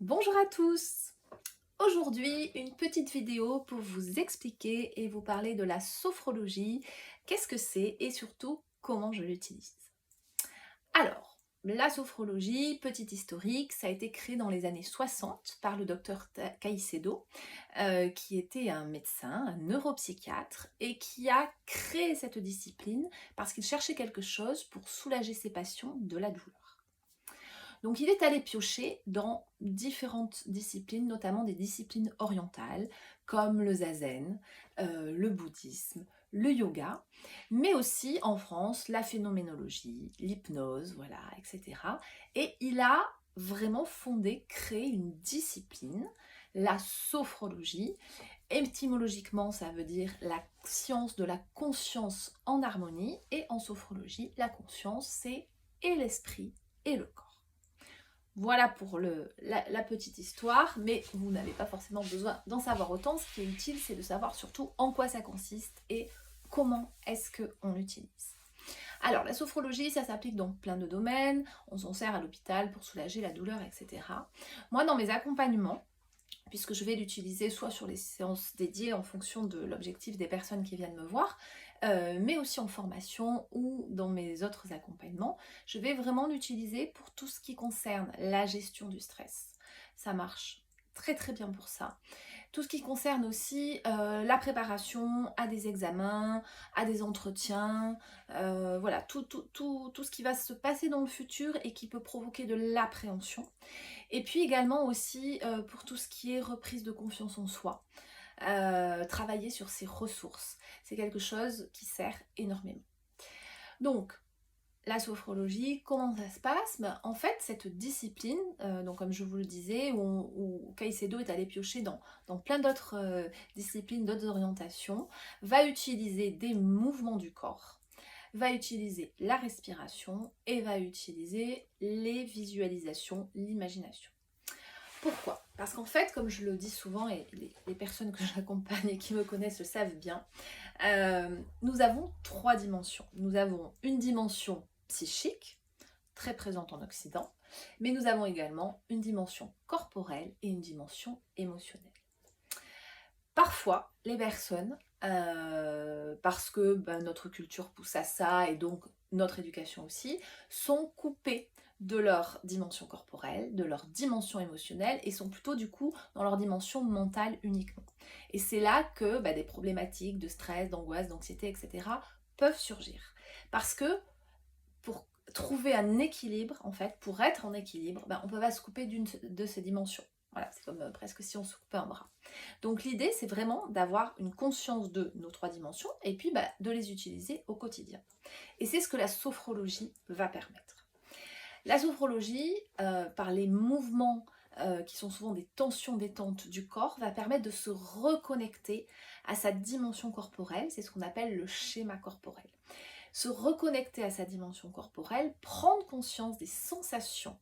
Bonjour à tous! Aujourd'hui, une petite vidéo pour vous expliquer et vous parler de la sophrologie, qu'est-ce que c'est et surtout comment je l'utilise. Alors, la sophrologie, petit historique, ça a été créé dans les années 60 par le docteur Caicedo, qui était un médecin, un neuropsychiatre, et qui a créé cette discipline parce qu'il cherchait quelque chose pour soulager ses patients de la douleur. Donc il est allé piocher dans différentes disciplines, notamment des disciplines orientales, comme le zazen, le bouddhisme, le yoga, mais aussi en France, la phénoménologie, l'hypnose, voilà, etc. Et il a vraiment fondé, créé une discipline, la sophrologie. Étymologiquement, ça veut dire la science de la conscience en harmonie, et en sophrologie, la conscience, c'est et l'esprit et le corps. Voilà pour la petite histoire, mais vous n'avez pas forcément besoin d'en savoir autant. Ce qui est utile, c'est de savoir surtout en quoi ça consiste et comment est-ce qu'on l'utilise. Alors, la sophrologie, ça s'applique dans plein de domaines. On s'en sert à l'hôpital pour soulager la douleur, etc. Moi, dans mes accompagnements, puisque je vais l'utiliser soit sur les séances dédiées en fonction de l'objectif des personnes qui viennent me voir, mais aussi en formation ou dans mes autres accompagnements, je vais vraiment l'utiliser pour tout ce qui concerne la gestion du stress. Ça marche très très bien pour ça. Tout ce qui concerne aussi la préparation à des examens, à des entretiens, voilà, tout ce qui va se passer dans le futur et qui peut provoquer de l'appréhension. Et puis également aussi pour tout ce qui est reprise de confiance en soi, travailler sur ses ressources. C'est quelque chose qui sert énormément. Donc, la sophrologie, comment ça se passe? En fait, cette discipline, donc comme je vous le disais, où Caicedo est allé piocher dans plein d'autres disciplines, d'autres orientations, va utiliser des mouvements du corps, va utiliser la respiration et va utiliser les visualisations, l'imagination. Pourquoi? Parce qu'en fait, comme je le dis souvent, et les personnes que j'accompagne et qui me connaissent le savent bien, nous avons trois dimensions. Nous avons une dimension psychique, très présente en Occident, mais nous avons également une dimension corporelle et une dimension émotionnelle. Parfois, les personnes, parce que notre culture pousse à ça et donc notre éducation aussi, sont coupées de leur dimension corporelle, de leur dimension émotionnelle et sont plutôt du coup dans leur dimension mentale uniquement. Et c'est là que des problématiques de stress, d'angoisse, d'anxiété, etc. peuvent surgir. Parce que pour trouver un équilibre, en fait, pour être en équilibre, on ne peut pas se couper d'une de ces dimensions. Voilà, c'est comme presque si on se coupait un bras. Donc l'idée, c'est vraiment d'avoir une conscience de nos trois dimensions et puis de les utiliser au quotidien. Et c'est ce que la sophrologie va permettre. La sophrologie, par les mouvements qui sont souvent des tensions détentes du corps, va permettre de se reconnecter à sa dimension corporelle, c'est ce qu'on appelle le schéma corporel. Se reconnecter à sa dimension corporelle, prendre conscience des sensations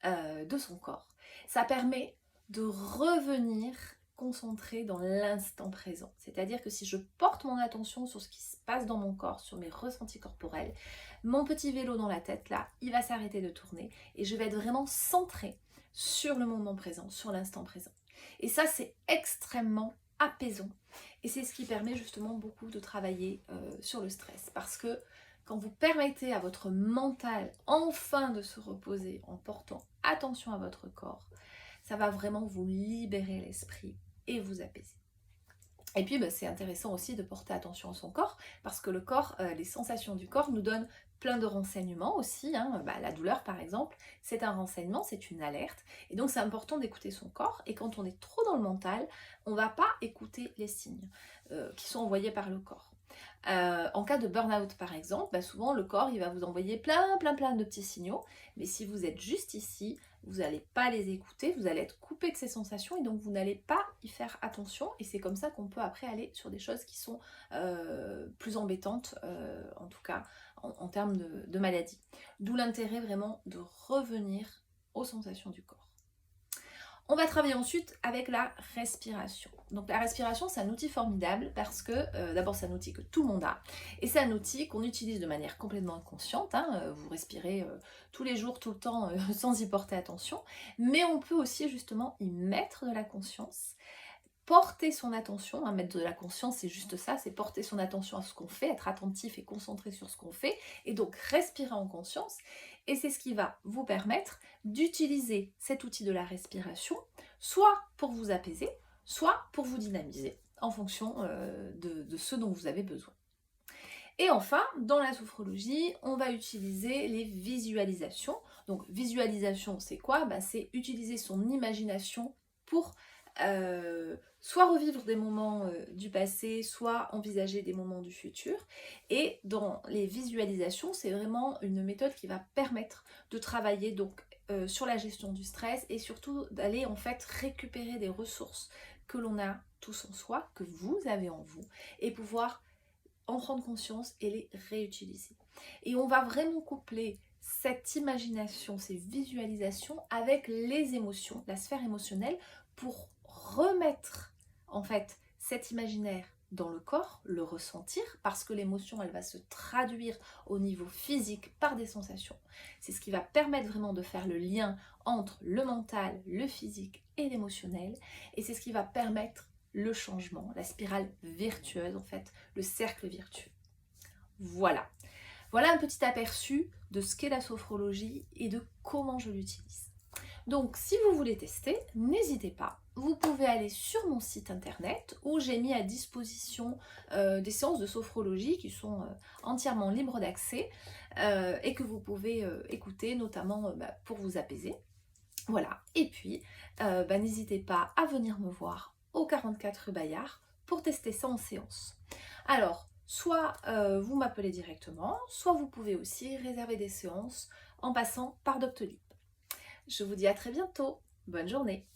de son corps. Ça permet de revenir concentré dans l'instant présent. C'est-à-dire que si je porte mon attention sur ce qui se passe dans mon corps, sur mes ressentis corporels, mon petit vélo dans la tête, là, il va s'arrêter de tourner et je vais être vraiment centrée sur le moment présent, sur l'instant présent. Et ça, c'est extrêmement apaisant. Et c'est ce qui permet justement beaucoup de travailler sur le stress. Parce que quand vous permettez à votre mental enfin de se reposer en portant attention à votre corps, ça va vraiment vous libérer l'esprit et vous apaiser. Et puis c'est intéressant aussi de porter attention à son corps, parce que le corps, les sensations du corps nous donnent plein de renseignements aussi, hein. La douleur par exemple, c'est un renseignement, c'est une alerte, et donc c'est important d'écouter son corps, et quand on est trop dans le mental, on ne va pas écouter les signes qui sont envoyés par le corps. En cas de burn-out par exemple, souvent le corps il va vous envoyer plein de petits signaux, mais si vous êtes juste ici, vous n'allez pas les écouter, vous allez être coupé de ces sensations et donc vous n'allez pas y faire attention, et c'est comme ça qu'on peut après aller sur des choses qui sont plus embêtantes, en tout cas en termes de maladie. D'où l'intérêt vraiment de revenir aux sensations du corps. On va travailler ensuite avec la respiration. Donc la respiration, c'est un outil formidable parce que d'abord c'est un outil que tout le monde a et c'est un outil qu'on utilise de manière complètement inconsciente. Vous respirez tous les jours, tout le temps, sans y porter attention. Mais on peut aussi justement y mettre de la conscience, porter son attention. Mettre de la conscience, c'est juste ça, c'est porter son attention à ce qu'on fait, être attentif et concentré sur ce qu'on fait et donc respirer en conscience. Et c'est ce qui va vous permettre d'utiliser cet outil de la respiration, soit pour vous apaiser, soit pour vous dynamiser, en fonction de ce dont vous avez besoin. Et enfin, dans la sophrologie, on va utiliser les visualisations. Donc, visualisation, c'est quoi? C'est utiliser son imagination pour soit revivre des moments du passé, soit envisager des moments du futur. Et dans les visualisations, c'est vraiment une méthode qui va permettre de travailler donc sur la gestion du stress et surtout d'aller en fait récupérer des ressources que l'on a tous en soi, que vous avez en vous, et pouvoir en prendre conscience et les réutiliser. Et on va vraiment coupler cette imagination, ces visualisations avec les émotions, la sphère émotionnelle, pour remettre en fait cet imaginaire dans le corps, le ressentir, parce que l'émotion, elle va se traduire au niveau physique par des sensations. C'est ce qui va permettre vraiment de faire le lien entre le mental, le physique et l'émotionnel, et c'est ce qui va permettre le changement, la spirale vertueuse en fait, le cercle vertueux. Voilà. Voilà un petit aperçu de ce qu'est la sophrologie et de comment je l'utilise. Donc si vous voulez tester, n'hésitez pas. Vous pouvez aller sur mon site internet où j'ai mis à disposition des séances de sophrologie qui sont entièrement libres d'accès et que vous pouvez écouter notamment pour vous apaiser. Voilà. Et puis, n'hésitez pas à venir me voir au 44 rue Bayard pour tester ça en séance. Alors, soit vous m'appelez directement, soit vous pouvez aussi réserver des séances en passant par Doctolib. Je vous dis à très bientôt. Bonne journée.